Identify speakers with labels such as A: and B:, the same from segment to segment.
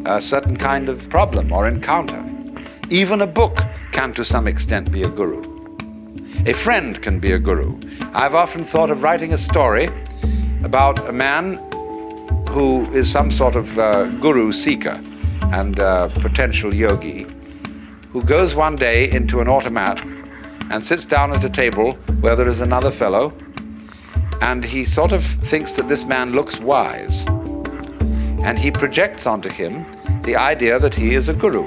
A: a certain kind of problem or encounter. Even a book can to some extent be a guru. A friend can be a guru. I've often thought of writing a story about a man who is some sort of guru seeker and potential yogi, who goes one day into an automat and sits down at a table where there is another fellow, and he sort of thinks that this man looks wise, and he projects onto him the idea that he is a guru.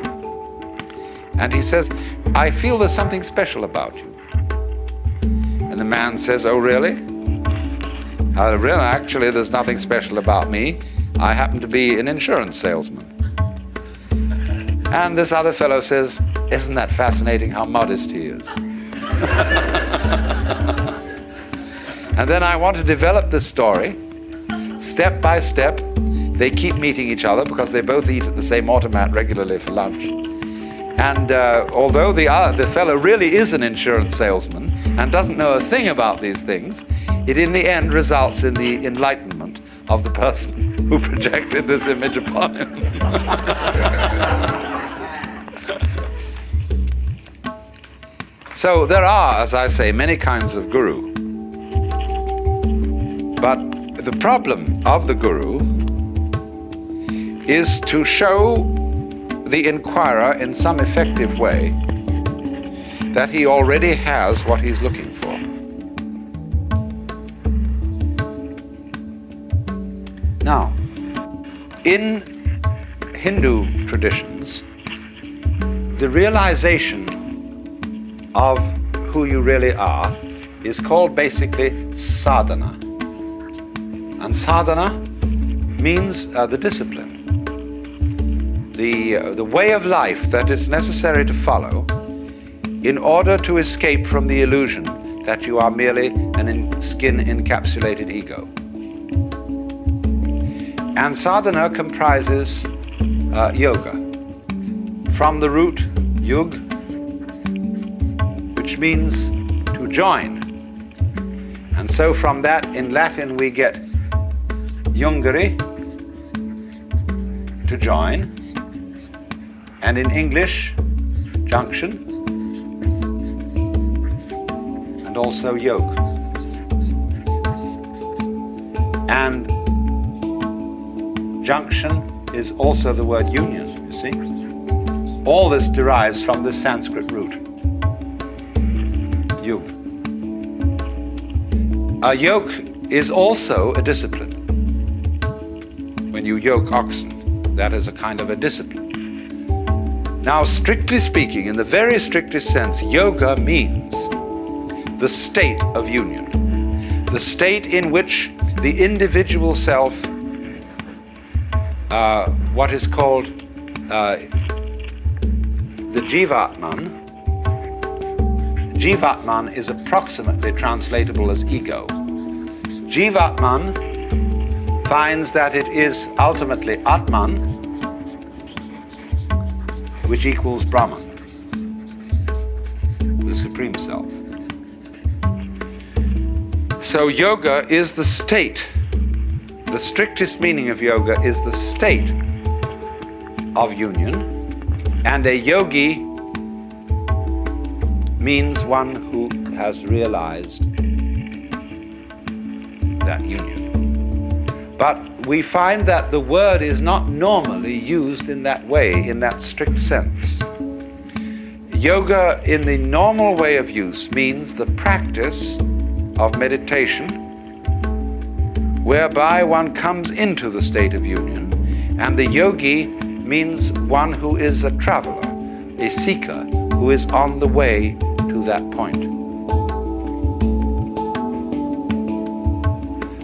A: And he says, "I feel there's something special about you." And the man says, "Oh, really? Really, actually, there's nothing special about me. I happen to be an insurance salesman." And this other fellow says, "Isn't that fascinating how modest he is?" And then I want to develop this story step by step. They keep meeting each other because they both eat at the same automat regularly for lunch. And although the fellow really is an insurance salesman and doesn't know a thing about these things, it in the end results in the enlightenment of the person who projected this image upon him. So there are, as I say, many kinds of guru. But the problem of the guru is to show the inquirer in some effective way that he already has what he's looking for. Now, in Hindu traditions, the realization of who you really are is called basically sadhana. And sadhana means the discipline, the way of life that is necessary to follow in order to escape from the illusion that you are merely an skin-encapsulated ego. And sadhana comprises yoga, from the root yug, which means to join. And so from that, in Latin, we get jungere, to join, and in English, junction, and also yoke. And junction is also the word union, you see. All this derives from the Sanskrit root, yug. A yoke is also a discipline. When you yoke oxen, that is a kind of a discipline. Now, strictly speaking, in the very strictest sense, yoga means the state of union, the state in which the individual self, what is called the Jivatman. Jivatman is approximately translatable as ego. Jivatman finds that it is ultimately Atman, which equals Brahman, the Supreme Self. So yoga is the state. The strictest meaning of yoga is the state of union, and a yogi means one who has realized that union. But we find that the word is not normally used in that way, in that strict sense. Yoga in the normal way of use means the practice of meditation, whereby one comes into the state of union, and the yogi means one who is a traveler, a seeker, who is on the way to that point.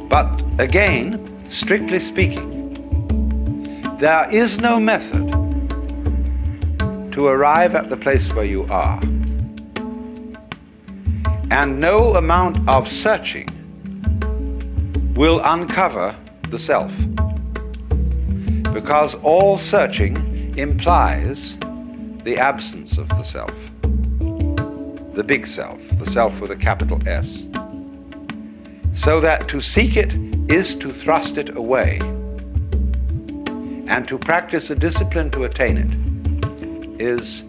A: But again, strictly speaking, there is no method to arrive at the place where you are, and no amount of searching will uncover the self, because all searching implies the absence of the self, the big self, the self with a capital S. So that to seek it is to thrust it away. And to practice a discipline to attain it is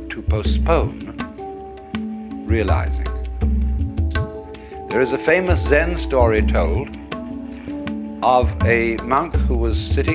A: to postpone realizing. There is a famous Zen story told of a monk who was sitting